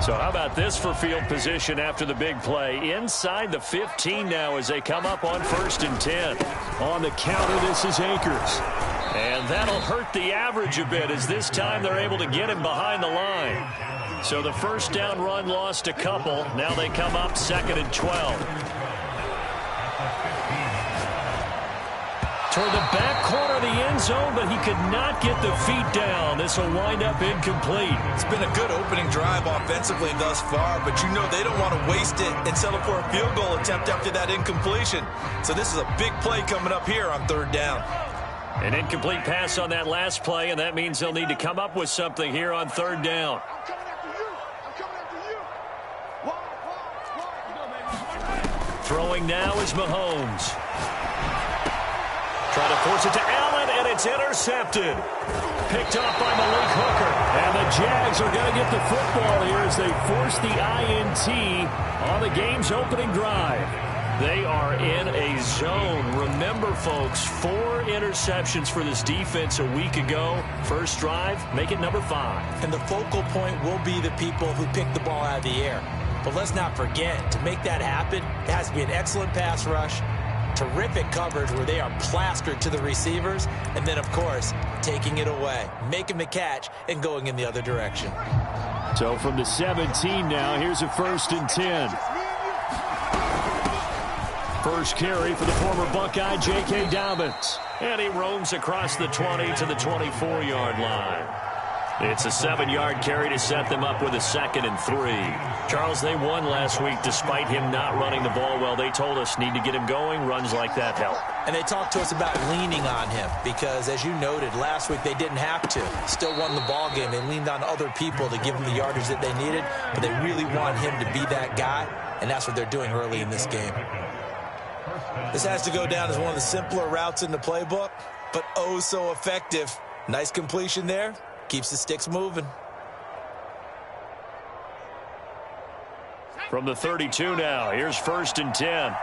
So how about this for field position after the big play? Inside the 15 now as they come up on 1st and 10. On the counter, this is Akers. And that'll hurt the average a bit as this time they're able to get him behind the line. So the first down run lost a couple. Now they come up 2nd and 12. Toward the back corner of the end zone, but he could not get the feet down. This will wind up incomplete. It's been a good opening drive offensively thus far, but you know they don't want to waste it and settle for a field goal attempt after that incompletion. So this is a big play coming up here on 3rd down. An incomplete pass on that last play, and that means they'll need to come up with something here on 3rd down. Throwing now is Mahomes. Trying to force it to Allen, and it's intercepted. Picked off by Malik Hooker. And the Jags are going to get the football here as they force the INT on the game's opening drive. They are in a zone. Remember, folks, 4 interceptions for this defense a week ago. First drive, make it number 5. And the focal point will be the people who pick the ball out of the air. But let's not forget, to make that happen, it has to be an excellent pass rush, terrific coverage where they are plastered to the receivers, and then, of course, taking it away, making the catch, and going in the other direction. So from the 17 now, here's a 1st and 10. First carry for the former Buckeye, J.K. Dobbins. And he roams across the 20 to the 24-yard line. It's a 7-yard carry to set them up with a 2nd and 3. Charles, they won last week despite him not running the ball well. They told us need to get him going. Runs like that help. And they talked to us about leaning on him because, as you noted, last week they didn't have to. Still won the ball game. They leaned on other people to give them the yardage that they needed, but they really want him to be that guy, and that's what they're doing early in this game. This has to go down as one of the simpler routes in the playbook, but oh so effective. Nice completion there. Keeps the sticks moving. From the 32 now, here's 1st and 10.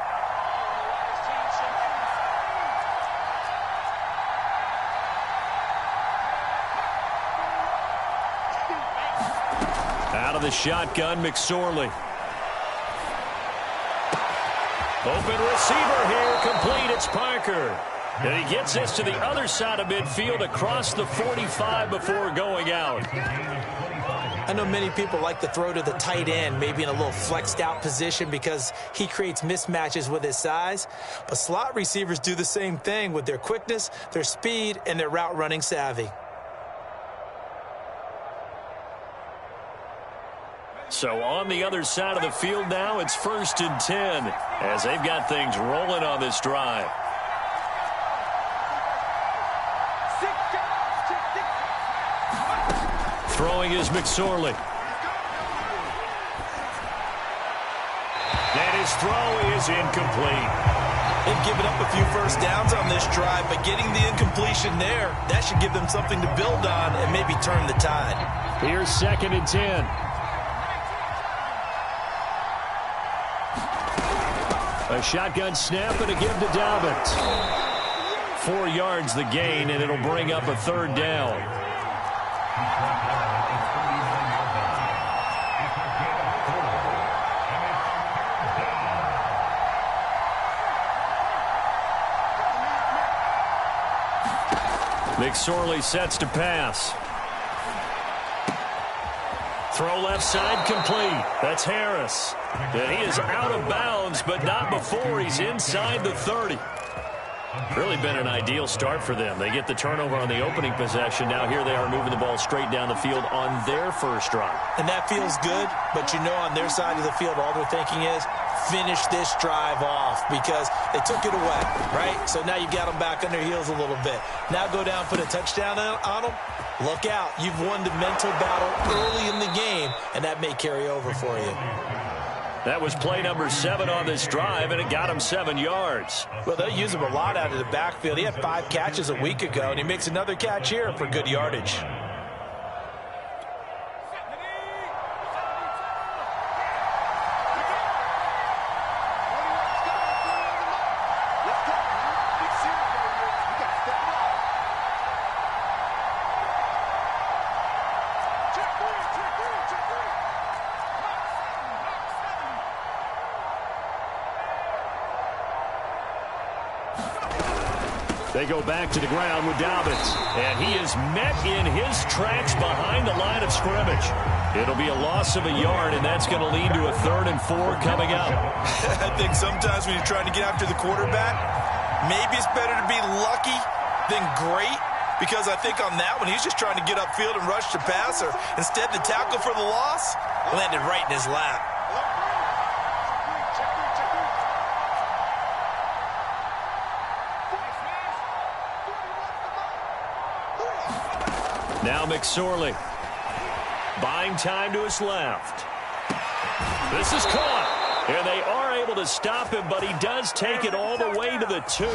Out of the shotgun, McSorley. Open receiver here, complete, it's Parker. And he gets this to the other side of midfield across the 45 before going out. I know many people like to throw to the tight end, maybe in a little flexed out position because he creates mismatches with his size. But slot receivers do the same thing with their quickness, their speed, and their route running savvy. So on the other side of the field now, it's 1st and 10 as they've got things rolling on this drive. Throwing is McSorley. And his throw is incomplete. They've given up a few first downs on this drive, but getting the incompletion there, that should give them something to build on and maybe turn the tide. Here's 2nd and 10. A shotgun snap and a give to Dobbins. 4 yards the gain, and it'll bring up a 3rd down. McSorley sets to pass. Throw left side complete. That's Harris. And he is out of bounds, but not before he's inside the 30. Really been an ideal start for them. They get the turnover on the opening possession. Now here they are moving the ball straight down the field on their first drive. And that feels good, but you know on their side of the field all they're thinking is finish this drive off because they took it away, right? So now you got them back on their heels a little bit. Now go down, put a touchdown on them. Look out. You've won the mental battle early in the game, and that may carry over for you. That was play number 7 on this drive, and it got him 7 yards. Well, they'll use him a lot out of the backfield. He had 5 catches a week ago, and he makes another catch here for good yardage. They go back to the ground with Dobbins. And he is met in his tracks behind the line of scrimmage. It'll be a loss of a yard, and that's going to lead to a 3rd and 4 coming up. I think sometimes when you're trying to get after the quarterback, maybe it's better to be lucky than great, because I think on that one, he's just trying to get upfield and rush the passer. Instead, the tackle for the loss landed right in his lap. Now McSorley. Buying time to his left. This is caught. And they are able to stop him, but he does take it all the way to the 2.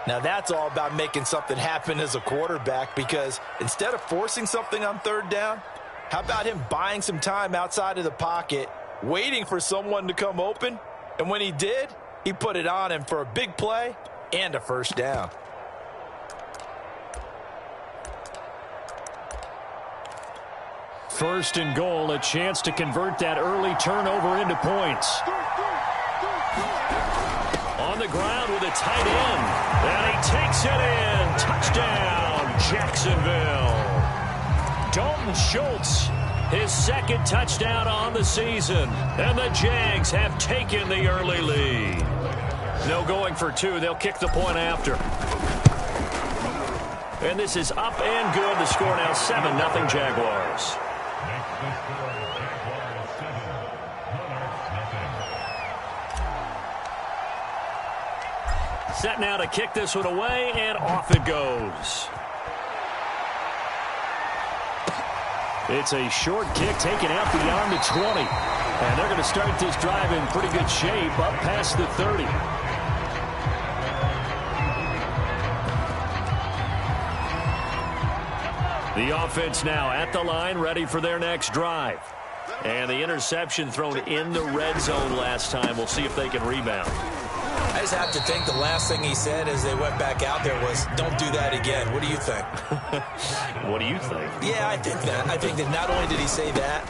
Now that's all about making something happen as a quarterback, because instead of forcing something on 3rd down, how about him buying some time outside of the pocket, waiting for someone to come open, and when he did, he put it on him for a big play and a 1st down. First and goal, a chance to convert that early turnover into points. On the ground with a tight end. And he takes it in. Touchdown, Jacksonville. Dalton Schultz, his 2nd touchdown on the season. And the Jags have taken the early lead. No going for 2. They'll kick the point after. And this is up and good. The score now 7-0 Jaguars. Set now to kick this one away, and off it goes. It's a short kick taken out beyond the 20. And they're going to start this drive in pretty good shape up past the 30. The offense now at the line, ready for their next drive. And the interception thrown in the red zone last time. We'll see if they can rebound. I just have to think the last thing he said as they went back out there was, don't do that again. What do you think? What do you think? Yeah, I think that. I think that not only did he say that,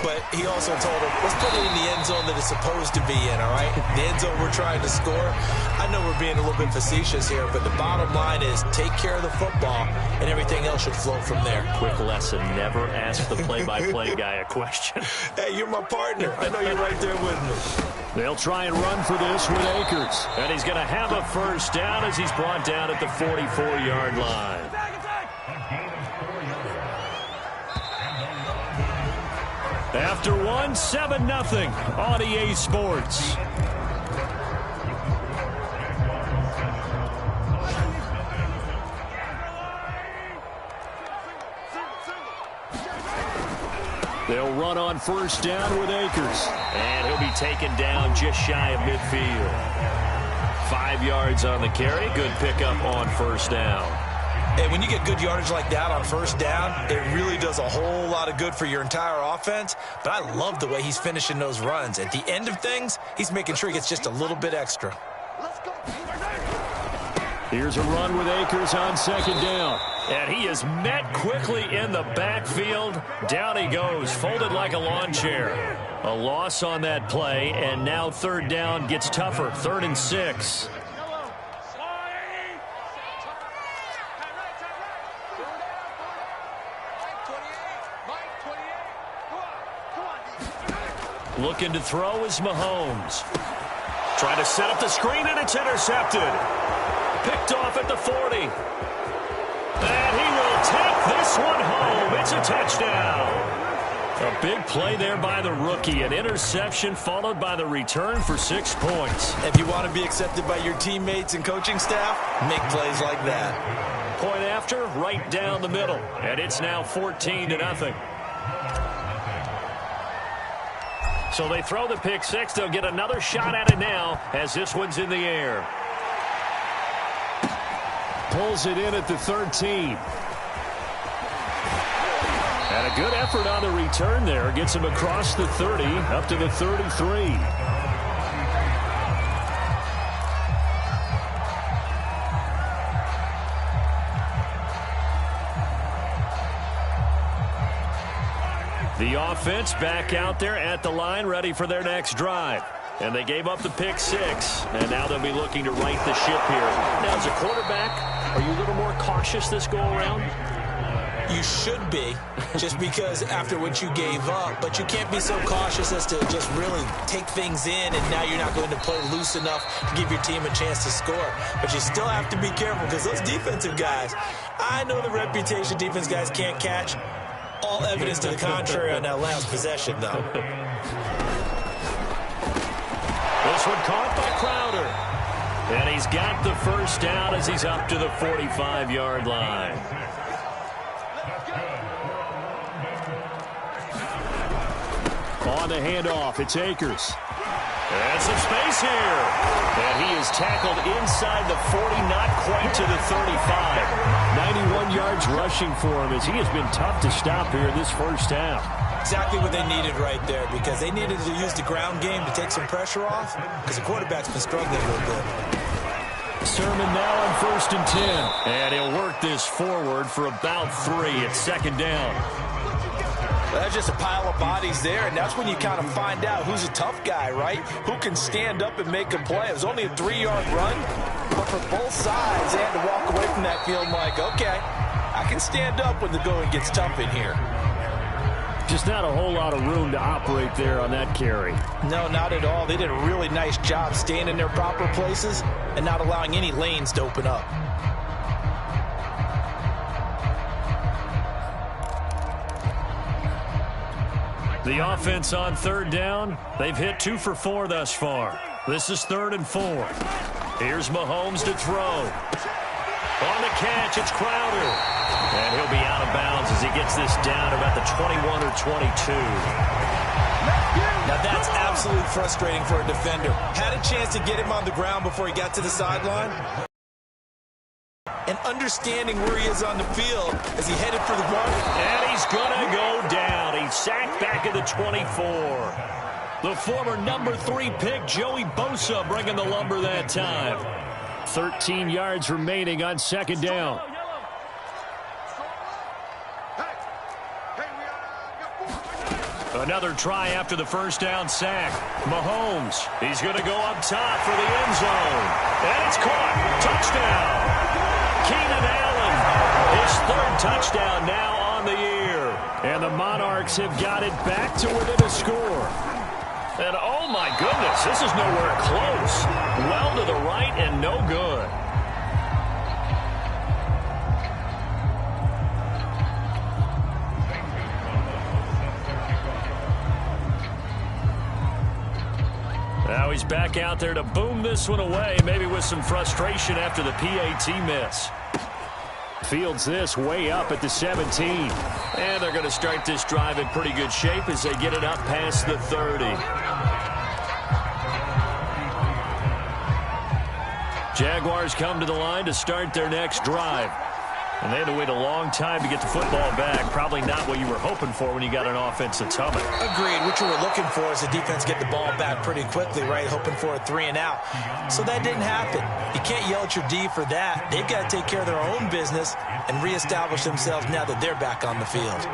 but he also told him, let's put it in the end zone that it's supposed to be in, all right? The end zone we're trying to score. I know we're being a little bit facetious here, but the bottom line is take care of the football, and everything else should flow from there. Quick lesson, never ask the play-by-play guy a question. Hey, you're my partner. I know you're right there with me. They'll try and run for this with Akers. And he's going to have a 1st down as he's brought down at the 44-yard line. After 7-0 on EA Sports. They'll run on 1st down with Akers. And he'll be taken down just shy of midfield. 5 yards on the carry. Good pickup on 1st down. And when you get good yardage like that on 1st down, it really does a whole lot of good for your entire offense. But I love the way he's finishing those runs. At the end of things, he's making sure he gets just a little bit extra. Here's a run with Akers on 2nd down. And he is met quickly in the backfield. Down he goes, folded like a lawn chair. A loss on that play, and now 3rd down gets tougher. 3rd and 6. Looking to throw is Mahomes. Trying to set up the screen, and it's intercepted. Picked off at the 40. And he will take this one home. It's a touchdown. A big play there by the rookie. An interception followed by the return for 6 points. If you want to be accepted by your teammates and coaching staff, make plays like that. Point after, right down the middle. And it's now 14-0. So they throw the pick 6. They'll get another shot at it now as this one's in the air. Pulls it in at the 13. And a good effort on the return there. Gets him across the 30 up to the 33. The offense back out there at the line, ready for their next drive. And they gave up the pick 6, and now they'll be looking to right the ship here. Now, as a quarterback, are you a little more cautious this go-around? You should be, just because after what you gave up. But you can't be so cautious as to just really take things in, and now you're not going to play loose enough to give your team a chance to score. But you still have to be careful, because those defensive guys, I know the reputation defense guys can't catch. All evidence to the contrary on that last possession, though. This one caught by Crowder. And he's got the first down as he's up to the 45-yard line. On the handoff, it's Akers. And some space here. And he is tackled inside the 40, not quite to the 35. 91 yards rushing for him as he has been tough to stop here in this first half. Exactly what they needed right there, because they needed to use the ground game to take some pressure off, because the quarterback's been struggling a little bit. Sermon now on 1st and 10. And he'll work this forward for about 3. It's 2nd down. That's just a pile of bodies there, and that's when you kind of find out who's a tough guy, right? Who can stand up and make a play. It was only a 3-yard run, but for both sides, they had to walk away from that field like, okay, I can stand up when the going gets tough in here. Just not a whole lot of room to operate there on that carry. No, not at all. They did a really nice job staying in their proper places and not allowing any lanes to open up. The offense on 3rd down. They've hit 2 for 4 thus far. This is 3rd and 4. Here's Mahomes to throw. On the catch, it's Crowder. And he'll be out of bounds as he gets this down about the 21 or 22. Now that's absolutely frustrating for a defender. Had a chance to get him on the ground before he got to the sideline. And understanding where he is on the field as he headed for the run. And he's going to go down. He's sacked back at the 24. The former number 3 pick, Joey Bosa, bringing the lumber that time. 13 yards remaining on 2nd down. Another try after the first down sack. Mahomes, he's going to go up top for the end zone. And it's caught. Touchdown. Keenan Allen, his 3rd touchdown now on the year. And the Monarchs have got it back to within a score. And oh my goodness, this is nowhere close. Well to the right and no good. Now he's back out there to boom this one away, maybe with some frustration after the PAT miss. Fields this way up at the 17. And they're going to start this drive in pretty good shape as they get it up past the 30. Jaguars come to the line to start their next drive. And they had to wait a long time to get the football back. Probably not what you were hoping for when you got an offense that's humming. Agreed. What you were looking for is the defense get the ball back pretty quickly, right? Hoping for a 3 and out. So that didn't happen. You can't yell at your D for that. They've got to take care of their own business and reestablish themselves now that they're back on the field.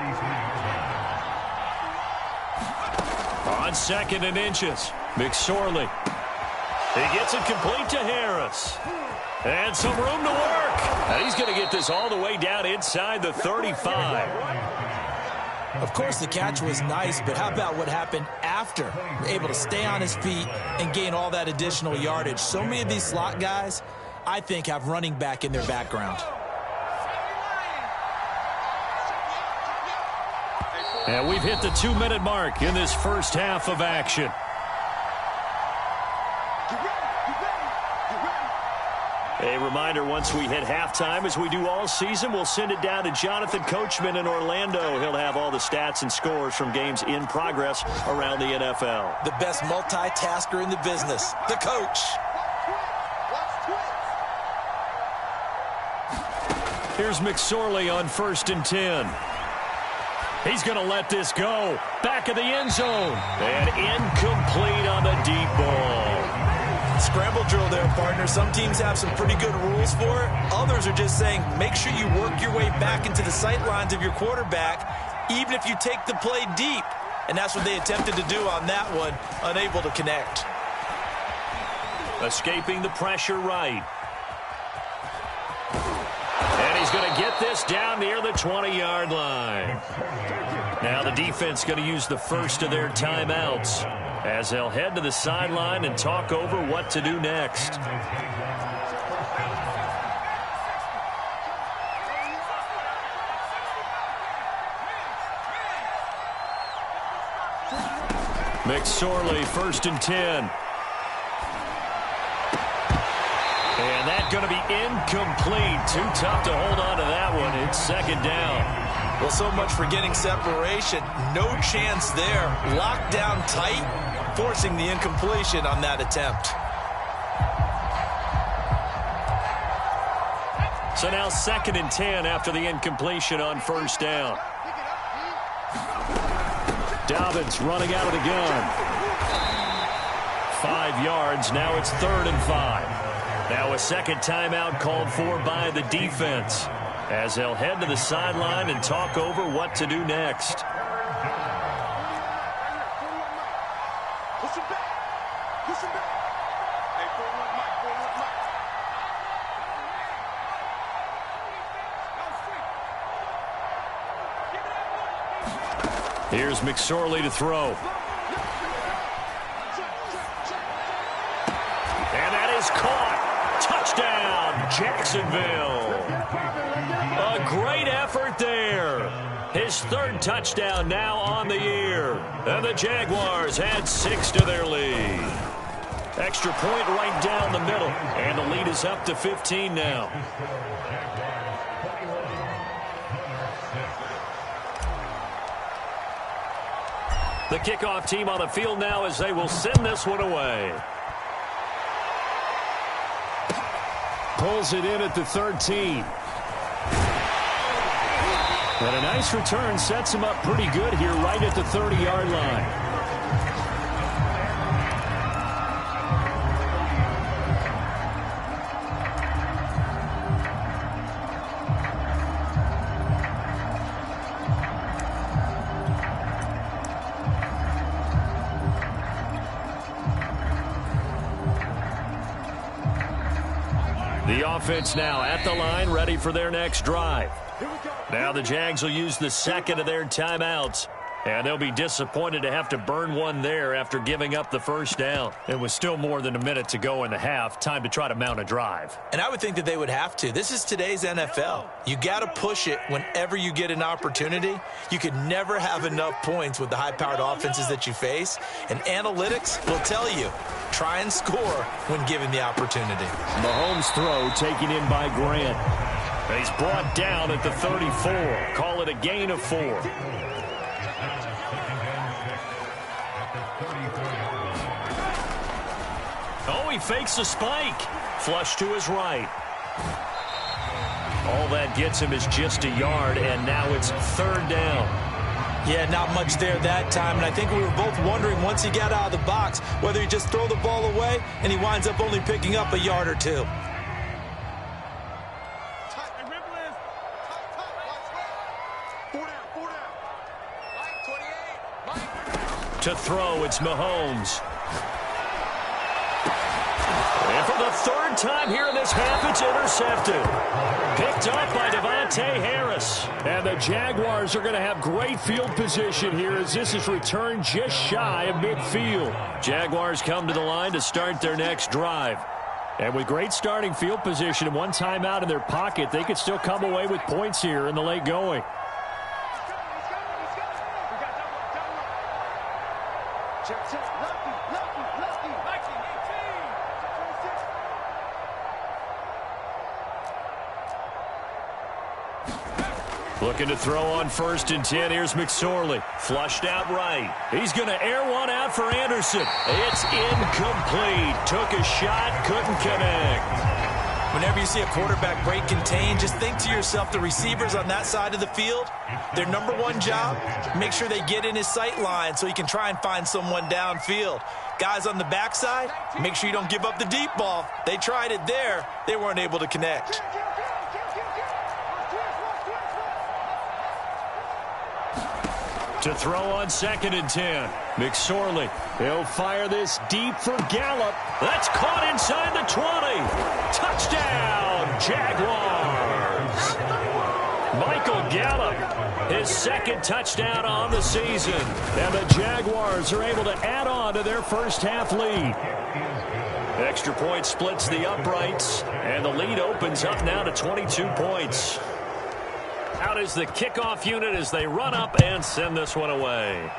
On 2nd and inches, McSorley. He gets it complete to Harris. And some room to work. And he's going to get this all the way down inside the 35. Of course, the catch was nice, but how about what happened after? Able to stay on his feet and gain all that additional yardage. So many of these slot guys, I think, have running back in their background. And we've hit the 2-minute mark in this first half of action. A reminder, once we hit halftime, as we do all season, we'll send it down to Jonathan Coachman in Orlando. He'll have all the stats and scores from games in progress around the NFL. The best multitasker in the business, the coach. Here's McSorley on 1st and 10. He's going to let this go. Back of the end zone. And incomplete on the deep ball. Scramble drill there, partner. Some teams have some pretty good rules for it. Others are just saying, make sure you work your way back into the sight lines of your quarterback, even if you take the play deep. And that's what they attempted to do on that one, unable to connect. escaping the pressure right. And he's going to get this down near the 20-yard line. Now the defense going to use the first of their timeouts as they'll head to the sideline and talk over what to do next. McSorley, 1st and 10. And that's going to be incomplete. Too tough to hold on to that one. It's 2nd down. Well, so much for getting separation. No chance there. Locked down tight, forcing the incompletion on that attempt. So now 2nd and 10 after the incompletion on 1st down. Dobbins running out of the gun. 5 yards. Now it's 3rd and 5. Now a second timeout called for by the defense as they'll head to the sideline and talk over what to do next. Here's McSorley to throw. And that is caught. Touchdown, Jacksonville. A great effort there. His 3rd touchdown now on the year. And the Jaguars add 6 to their lead. Extra point right down the middle. And the lead is up to 15 now. The kickoff team on the field now as they will send this one away. Pulls it in at the 13. And a nice return sets him up pretty good here right at the 30-yard line. The offense now at the line, ready for their next drive. Now the Jags will use the 2nd of their timeouts. And they'll be disappointed to have to burn one there after giving up the 1st down. It was still more than a minute to go in the half. Time to try to mount a drive. And I would think that they would have to. This is today's NFL. You got to push it whenever you get an opportunity. You could never have enough points with the high-powered offenses that you face. And analytics will tell you, try and score when given the opportunity. Mahomes' throw taken in by Grant. He's brought down at the 34. Call it a gain of 4. Oh, he fakes a spike. Flush to his right. All that gets him is just a yard, and now it's 3rd down. Yeah, not much there that time, and I think we were both wondering once he got out of the box whether he just throw the ball away, and he winds up only picking up a yard or 2. To throw, it's Mahomes. And for the 3rd time here in this half, it's intercepted. Picked up by Devontae Harris. And the Jaguars are going to have great field position here as this is returned just shy of midfield. Jaguars come to the line to start their next drive. And with great starting field position and one timeout in their pocket, they could still come away with points here in the late going. Looking to throw on 1st and 10. Here's McSorley. Flushed out right. He's going to air one out for Anderson. It's incomplete. Took a shot, couldn't connect. Whenever you see a quarterback break contain, just think to yourself, the receivers on that side of the field, their number one job, make sure they get in his sight line so he can try and find someone downfield. Guys on the backside, make sure you don't give up the deep ball. They tried it there. They weren't able to connect. To throw on 2nd and 10. McSorley. He'll fire this deep for Gallup. That's caught inside the 20. Touchdown, Jaguars. Michael Gallup, his 2nd touchdown on the season. And the Jaguars are able to add on to their first half lead. Extra point splits the uprights, and the lead opens up now to 22 points. Out is the kickoff unit as they run up and send this one away.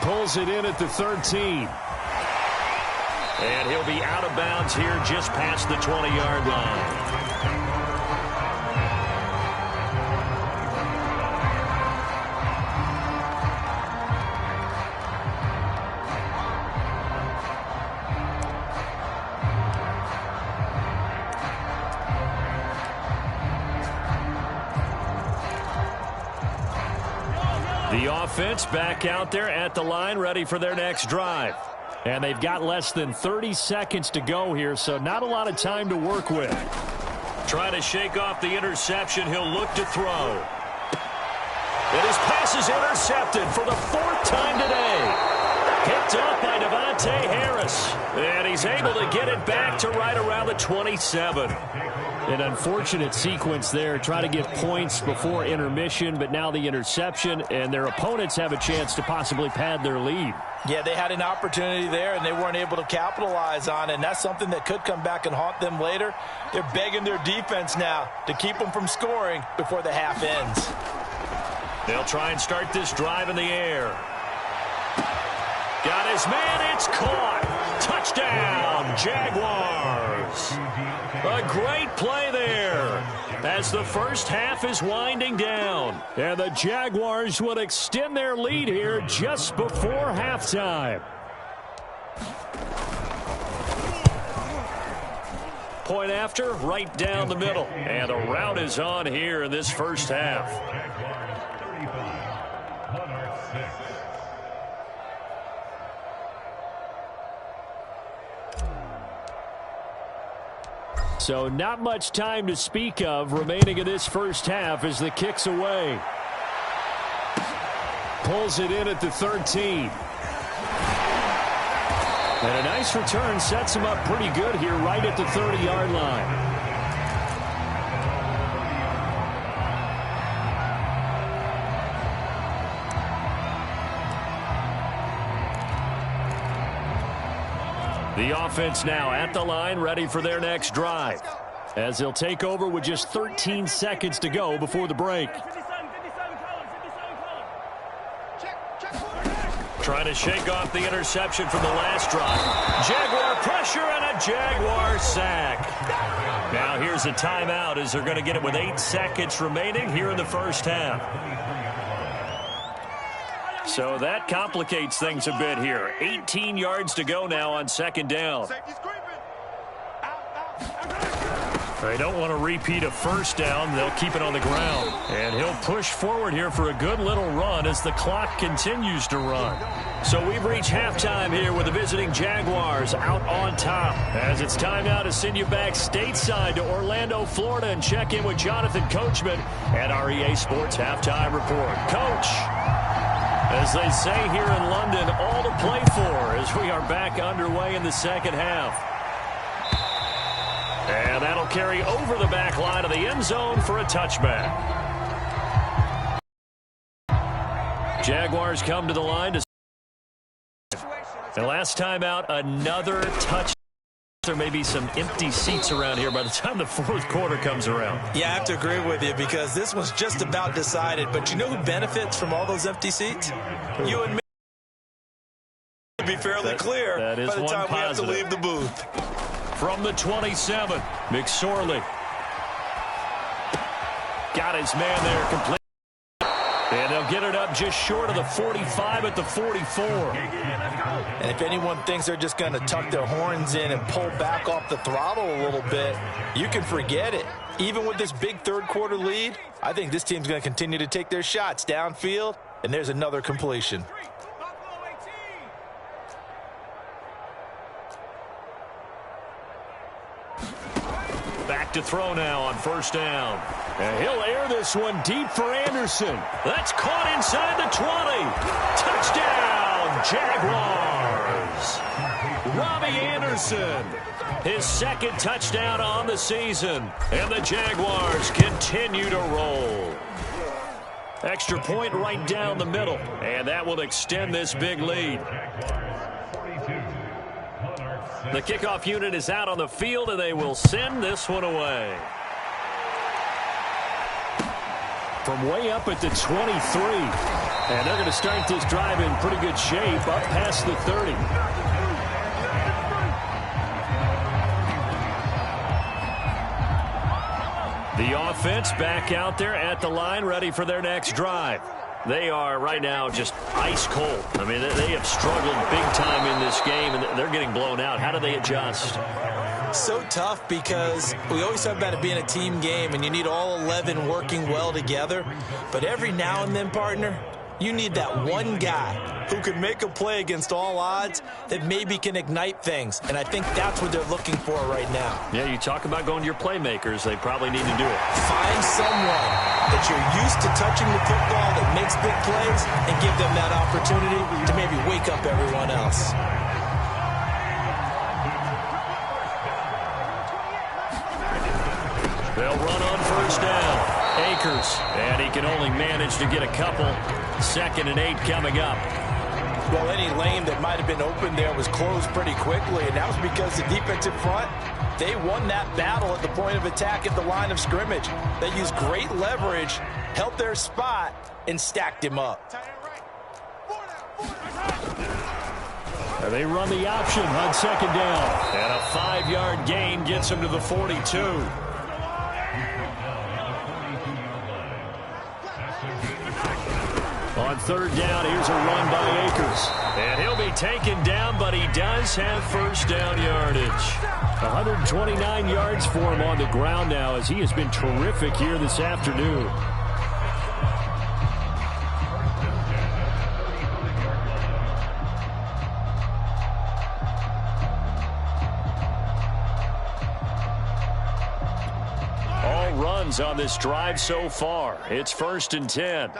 Pulls it in at the 13. And he'll be out of bounds here just past the 20-yard line. The offense back out there at the line, ready for their next drive. And they've got less than 30 seconds to go here, so not a lot of time to work with. Trying to shake off the interception. He'll look to throw. And his pass is intercepted for the 4th time today. Picked up by Devontae Harris. And he's able to get it back to right around the 27. An unfortunate sequence there. Try to get points before intermission, but now the interception, and their opponents have a chance to possibly pad their lead. Yeah, they had an opportunity there, and they weren't able to capitalize on it, and that's something that could come back and haunt them later. They're begging their defense now to keep them from scoring before the half ends. They'll try and start this drive in the air. Got his man, it's caught. Touchdown, Jaguars. A great play there as the first half is winding down. And the Jaguars will extend their lead here just before halftime. Point after, right down the middle. And a rout is on here in this first half. So not much time to speak of remaining in this first half as the kick's away. Pulls it in at the 13. And a nice return sets him up pretty good here right at the 30-yard line. The offense now at the line, ready for their next drive, as they'll take over with just 13 seconds to go before the break. Trying to shake off the interception from the last drive. Jaguar pressure and a Jaguar sack. Now here's a timeout as they're going to get it with 8 seconds remaining here in the first half. So that complicates things a bit here. 18 yards to go now on 2nd down. They don't want to repeat a first down. They'll keep it on the ground. And he'll push forward here for a good little run as the clock continues to run. So we've reached halftime here with the visiting Jaguars out on top. As it's time now to send you back stateside to Orlando, Florida, and check in with Jonathan Coachman at our EA Sports Halftime Report. Coach, as they say here in London, all to play for as we are back underway in the second half. And that'll carry over the back line of the end zone for a touchback. Jaguars come to the line to. And last time out, another touchdown. There may be some empty seats around here by the time the 4th quarter comes around. Yeah, I have to agree with you because this one's just about decided. But you know who benefits from all those empty seats? You and me. To be fairly clear, that is by the one time positive. we have to leave the booth. From the 27, McSorley. Got his man there complete. And they'll get it up just short of the 45 at the 44. And if anyone thinks they're just going to tuck their horns in and pull back off the throttle a little bit, you can forget it. Even with this big 3rd quarter lead, I think this team's going to continue to take their shots downfield, and there's another completion. Back to throw now on first down. And he'll air this one deep for Anderson. That's caught inside the 20. Touchdown, Jaguars. Robbie Anderson, his second touchdown on the season. And the Jaguars continue to roll. Extra point right down the middle. And that will extend this big lead. The kickoff unit is out on the field, and they will send this one away. From way up at the 23. And they're going to start this drive in pretty good shape, up past the 30. The offense back out there at the line, ready for their next drive. They are right now just ice cold. I mean, they have struggled big time in this game, and they're getting blown out. How do they adjust? So tough because we always talk about it being a team game, and you need all 11 working well together. But every now and then, partner, you need that one guy who can make a play against all odds that maybe can ignite things. And I think that's what they're looking for right now. Yeah, you talk about going to your playmakers. They probably need to do it. Find someone that you're used to touching the football that makes big plays and give them that opportunity to maybe wake up everyone else. They'll run on first down. Akers, and he can only manage to get a couple. 2nd and 8 coming up. Well, any lane that might have been open there was closed pretty quickly, and that was because the defensive front, they won that battle at the point of attack at the line of scrimmage. They used great leverage, held their spot, and stacked him up. And they run the option on 2nd down. And a 5-yard gain gets him to the 42. On 3rd down, here's a run by Akers. And he'll be taken down, but he does have first down yardage. 129 yards for him on the ground now, as he has been terrific here this afternoon. All runs on this drive so far. It's 1st and 10.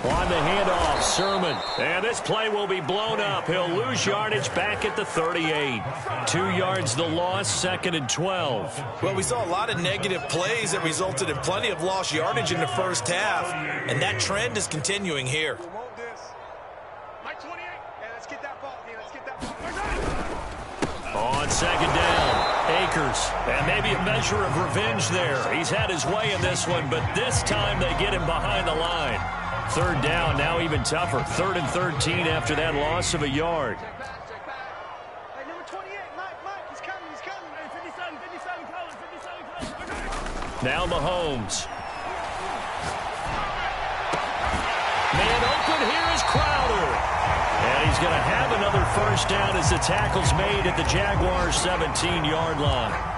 On the handoff, Sermon. And this play will be blown up. He'll lose yardage back at the 38. 2 yards the loss, 2nd and 12. Well, we saw a lot of negative plays that resulted in plenty of lost yardage in the first half. And that trend is continuing here. On 2nd down, Akers. And maybe a measure of revenge there. He's had his way in this one, but this time they get him behind the line. 3rd down, now even tougher. 3rd and 13 after that loss of a yard. Now Mahomes. Man open, here is Crowder. And he's going to have another first down as the tackle's made at the Jaguars' 17-yard line.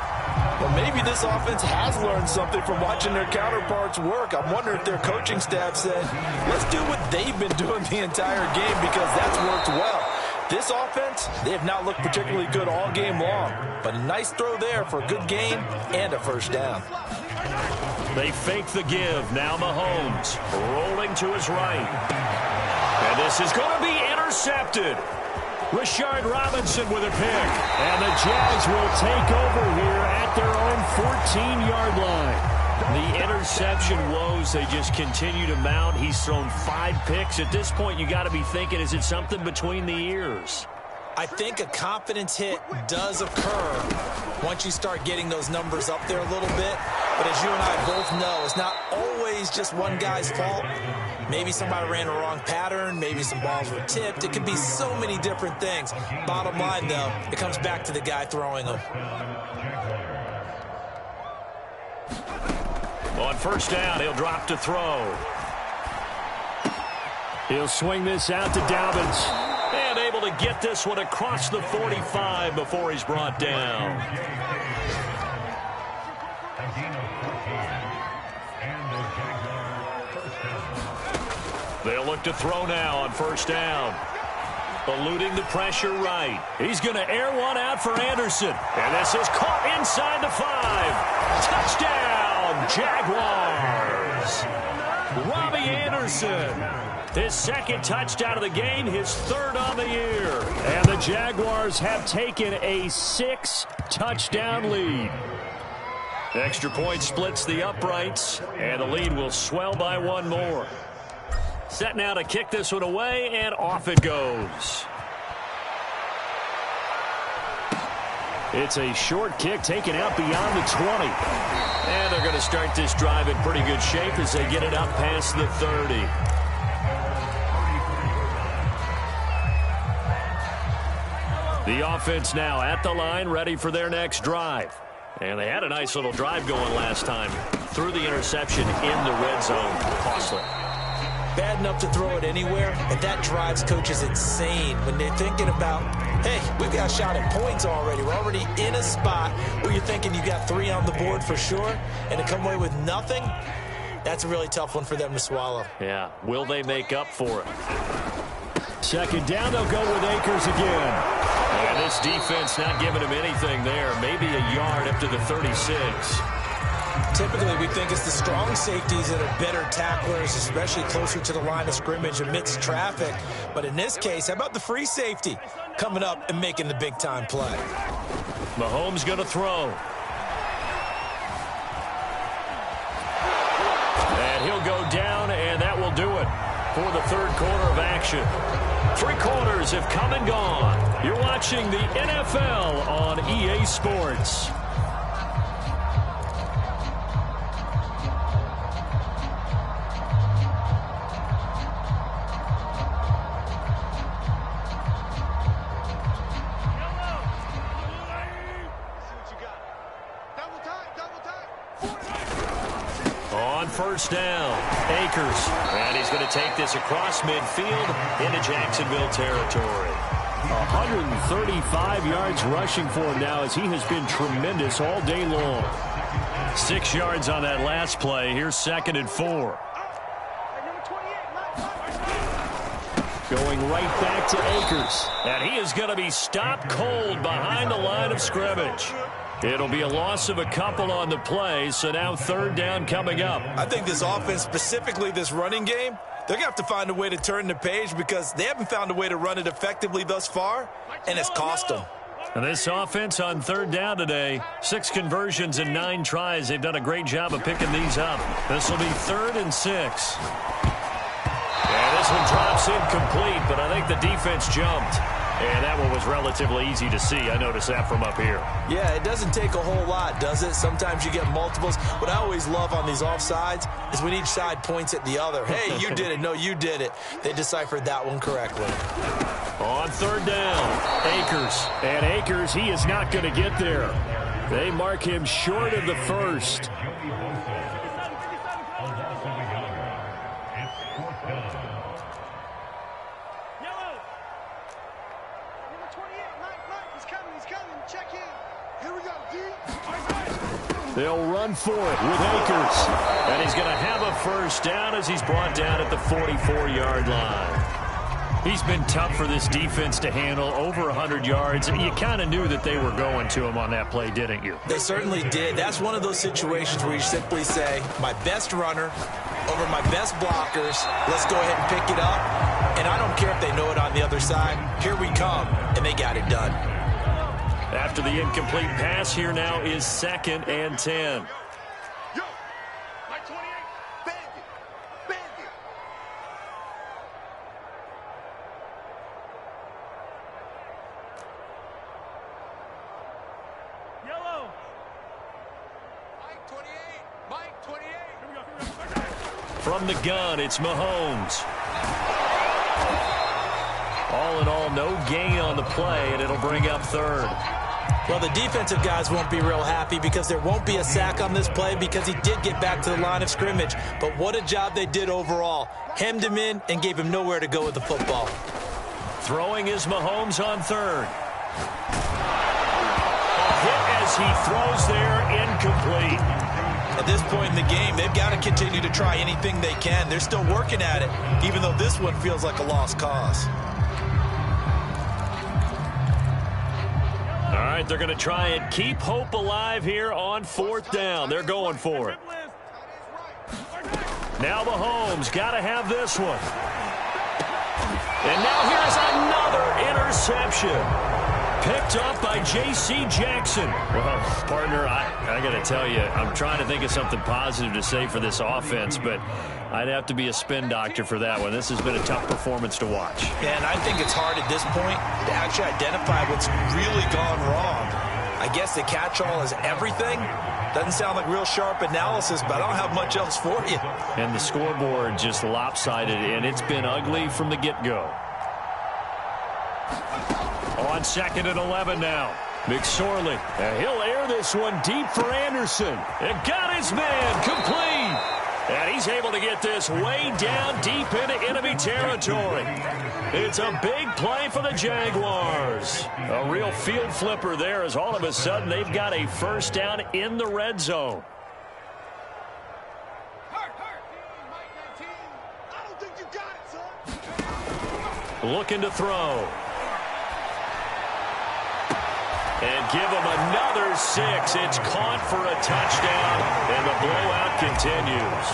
Well, maybe this offense has learned something from watching their counterparts work. I'm wondering if their coaching staff said, let's do what they've been doing the entire game because that's worked well. This offense, they have not looked particularly good all game long, but a nice throw there for a good gain and a first down. They fake the give. Now Mahomes rolling to his right. And this is going to be intercepted. Rashard Robinson with a pick. And the Jags will take over here at their own 14-yard line. The interception woes, they just continue to mount. He's thrown 5 picks. At this point, you got to be thinking, is it something between the ears? I think a confidence hit does occur once you start getting those numbers up there a little bit. But as you and I both know, it's not always just one guy's fault. Maybe somebody ran a wrong pattern. Maybe some balls were tipped. It could be so many different things. Bottom line, though, it comes back to the guy throwing them. On first down, he'll drop to throw. He'll swing this out to Dobbins. And able to get this one across the 45 before he's brought down. They'll look to throw now on first down. Eluding the pressure right. He's going to air one out for Anderson. And this is caught inside the 5. Touchdown, Jaguars. Robbie Anderson. His second touchdown of the game, his third on the year. And the Jaguars have taken a 6-touchdown lead. Extra point splits the uprights, and the lead will swell by one more. Set now to kick this one away, and off it goes. It's a short kick taken out beyond the 20. And they're going to start this drive in pretty good shape as they get it up past the 30. The offense now at the line, ready for their next drive. And they had a nice little drive going last time. Threw the interception in the red zone. Costly. Bad enough to throw it anywhere, but that drives coaches insane when they're thinking about, hey, we've got a shot at points already. We're already in a spot where you're thinking you got 3 on the board for sure, and to come away with nothing, that's a really tough one for them to swallow. Yeah, will they make up for it? Second down, they'll go with Akers again. And this defense not giving him anything there. Maybe a yard up to the 36. Typically, we think it's the strong safeties that are better tacklers, especially closer to the line of scrimmage amidst traffic. But in this case, how about the free safety coming up and making the big-time play? Mahomes going to throw. And he'll go down, and that will do it for the third quarter of action. 3 quarters have come and gone. You're watching the NFL on EA Sports. On first down, Akers. And he's going to take this across midfield into Jacksonville territory. 135 yards rushing for him now as he has been tremendous all day long. 6 yards on that last play. Here's 2nd and 4. Going right back to Akers. And he is going to be stopped cold behind the line of scrimmage. It'll be a loss of a couple on the play, so now 3rd down coming up. I think this offense, specifically this running game, they're going to have to find a way to turn the page because they haven't found a way to run it effectively thus far, and it's cost them. And this offense on 3rd down today, 6 conversions and 9 tries. They've done a great job of picking these up. This will be 3rd and 6. And this one drops incomplete, but I think the defense jumped. And that one was relatively easy to see. I noticed that from up here. Yeah, it doesn't take a whole lot, does it? Sometimes you get multiples. What I always love on these offsides is when each side points at the other. Hey, you did it. No, you did it. They deciphered that one correctly. On 3rd down, Akers. And Akers, he is not going to get there. They mark him short of the 1st. They'll run for it with Akers. And he's going to have a 1st down as he's brought down at the 44-yard line. He's been tough for this defense to handle, over 100 yards. You kind of knew that they were going to him on that play, didn't you? They certainly did. That's one of those situations where you simply say, my best runner over my best blockers, let's go ahead and pick it up. And I don't care if they know it on the other side. Here we come, and they got it done. After the incomplete pass, here now is 2nd and 10. From the gun, it's Mahomes. All in all, no gain on the play, and it'll bring up 3rd. Well, the defensive guys won't be real happy because there won't be a sack on this play because he did get back to the line of scrimmage. But what a job they did overall. Hemmed him in and gave him nowhere to go with the football. Throwing is Mahomes on 3rd. A hit as he throws there, incomplete. At this point in the game, they've got to continue to try anything they can. They're still working at it, even though this one feels like a lost cause. right, they're going to try and keep hope alive here on 4th down. They're going for it. Now Mahomes got to have this one. And now here's another interception. Picked up by J.C. Jackson. Well, partner, I got to tell you, I'm trying to think of something positive to say for this offense, but I'd have to be a spin doctor for that one. This has been a tough performance to watch. And I think it's hard at this point to actually identify what's really gone wrong. I guess the catch-all is everything. Doesn't sound like real sharp analysis, but I don't have much else for you. And the scoreboard just lopsided, and it's been ugly from the get-go. On 2nd and 11 now. McSorley. And he'll air this one deep for Anderson. And got his man complete. And he's able to get this way down deep into enemy territory. It's a big play for the Jaguars. A real field flipper there as all of a sudden they've got a first down in the red zone. Looking to throw. And give him another 6. It's caught for a touchdown, and the blowout continues.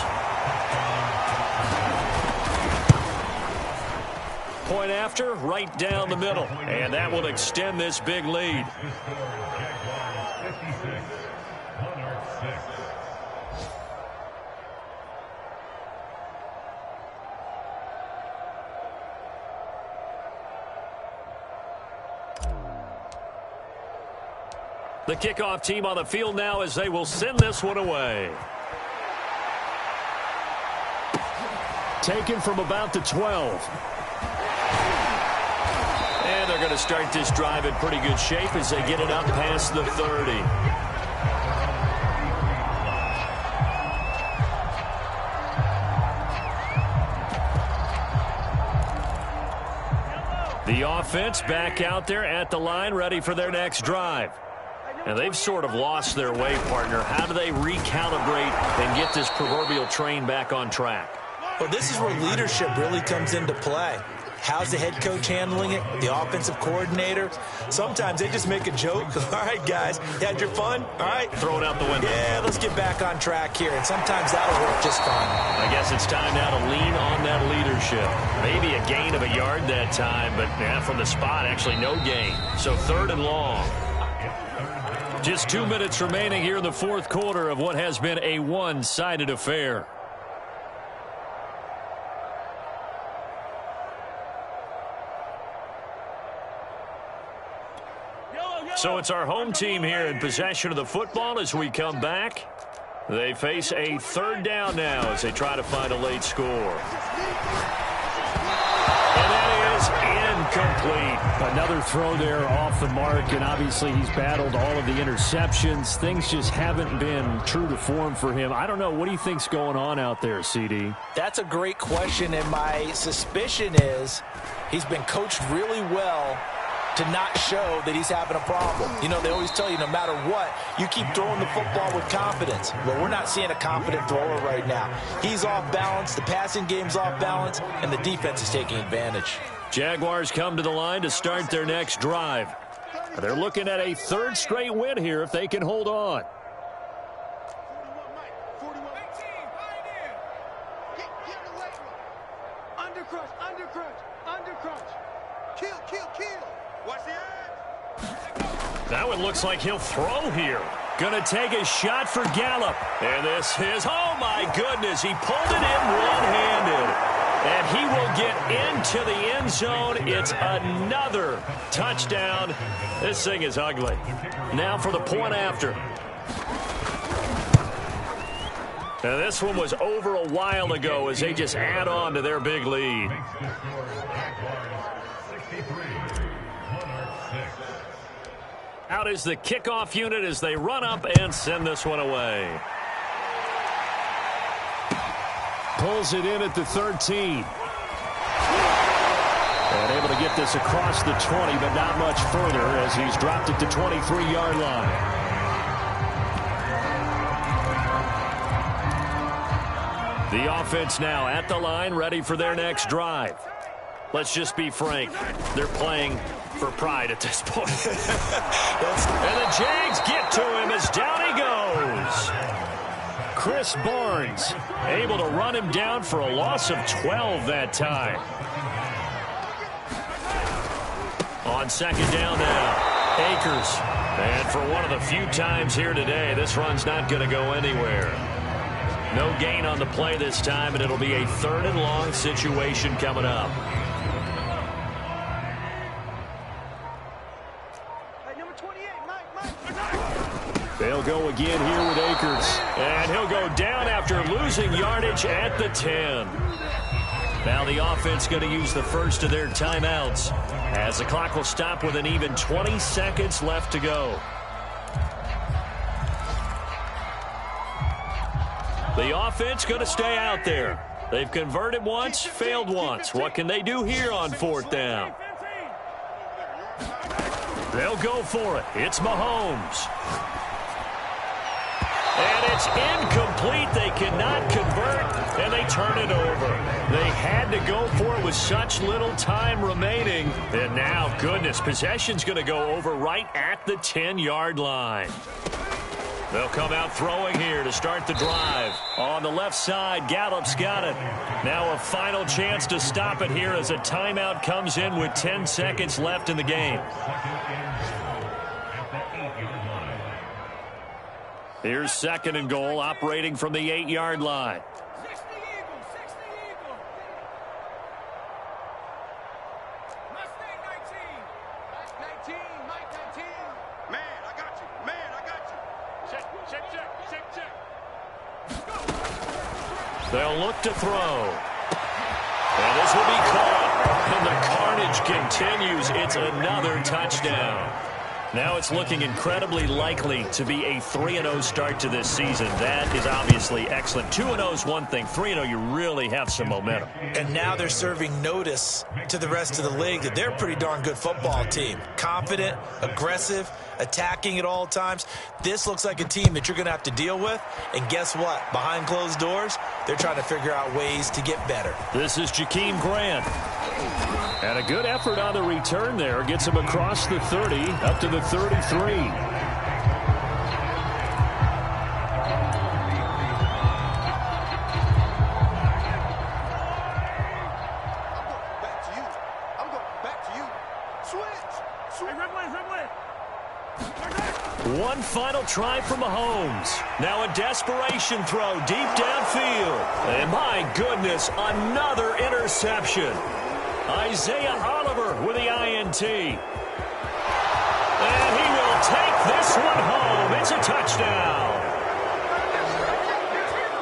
Point after, right down the middle. And that will extend this big lead. The kickoff team on the field now as they will send this one away. Taken from about the 12. And they're going to start this drive in pretty good shape as they get it up past the 30. The offense back out there at the line, ready for their next drive. And they've sort of lost their way, partner. How do they recalibrate and get this proverbial train back on track? Well, this is where leadership really comes into play. How's the head coach handling it? The offensive coordinator? Sometimes they just make a joke. All right, guys, you had your fun? All right. Throw it out the window. Yeah, let's get back on track here. And sometimes that'll work just fine. I guess it's time now to lean on that leadership. Maybe a gain of a yard that time, but from the spot, actually no gain. So 3rd and long. Just 2 minutes remaining here in the 4th quarter of what has been a one-sided affair. So it's our home team here in possession of the football as we come back. They face a 3rd down now as they try to find a late score. And that is incomplete. Another throw there off the mark, and obviously he's battled all of the interceptions. Things just haven't been true to form for him. I don't know. What do you think's going on out there, CD? That's a great question, and my suspicion is he's been coached really well to not show that he's having a problem. You know, they always tell you no matter what, you keep throwing the football with confidence. Well, we're not seeing a confident thrower right now. He's off balance, the passing game's off balance, and the defense is taking advantage. Jaguars come to the line to start their next drive. They're looking at a 3rd straight win here if they can hold on. That one looks like he'll throw here. Gonna take a shot for Gallup. And this is, oh my goodness, he pulled it in one-handed. And he will get into the end zone. It's another touchdown. This thing is ugly. Now for the point after. And this one was over a while ago as they just add on to their big lead. Out is the kickoff unit as they run up and send this one away. Pulls it in at the 13. And able to get this across the 20, but not much further as he's dropped it to 23-yard line. The offense now at the line, ready for their next drive. Let's just be frank. They're playing for pride at this point. And the Jags get to him as down he goes. Chris Barnes able to run him down for a loss of 12 that time. On second down now, Akers. And for one of the few times here today, this run's not going to go anywhere. No gain on the play this time, and it'll be a 3rd and long situation coming up. They'll go again here with Akers. And he'll go down after losing yardage at the 10. Now the offense going to use the first of their timeouts as the clock will stop with an even 20 seconds left to go. The offense going to stay out there. They've converted once, failed once. What can they do here on 4th down? They'll go for it. It's Mahomes. And it's incomplete. They cannot convert, and they turn it over. They had to go for it with such little time remaining. And now, goodness, possession's going to go over right at the 10-yard line. They'll come out throwing here to start the drive. On the left side, Gallup's got it. Now a final chance to stop it here as a timeout comes in with 10 seconds left in the game. Here's 2nd and goal, operating from the 8-yard line. They'll look to throw. And this will be caught. And the carnage continues. It's another touchdown. Now it's looking incredibly likely to be a 3-0 start to this season. That is obviously excellent. 2-0 is one thing. 3-0, you really have some momentum. And now they're serving notice to the rest of the league that they're a pretty darn good football team. Confident, aggressive, attacking at all times. This looks like a team that you're going to have to deal with. And guess what? Behind closed doors, they're trying to figure out ways to get better. This is Jakeem Grant. And a good effort on the return there. Gets him across the 30, up to the 33. One final try from Mahomes. Now a desperation throw deep downfield. And my goodness, another interception. Isaiah Oliver with the INT. And he will take this one home. It's a touchdown.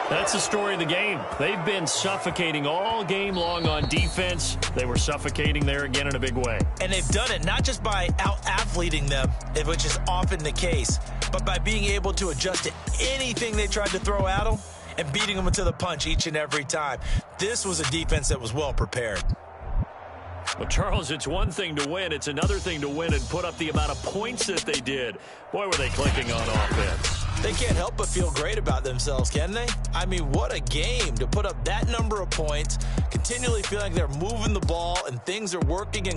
That's the story of the game. They've been suffocating all game long on defense. They were suffocating there again in a big way. And they've done it not just by out-athleting them, which is often the case, but by being able to adjust to anything they tried to throw at them and beating them to the punch each and every time. This was a defense that was well prepared. Well, Charles, it's one thing to win. It's another thing to win and put up the amount of points that they did. Boy, were they clicking on offense. They can't help but feel great about themselves, can they? I mean, what a game to put up that number of points, continually feeling like they're moving the ball and things are working and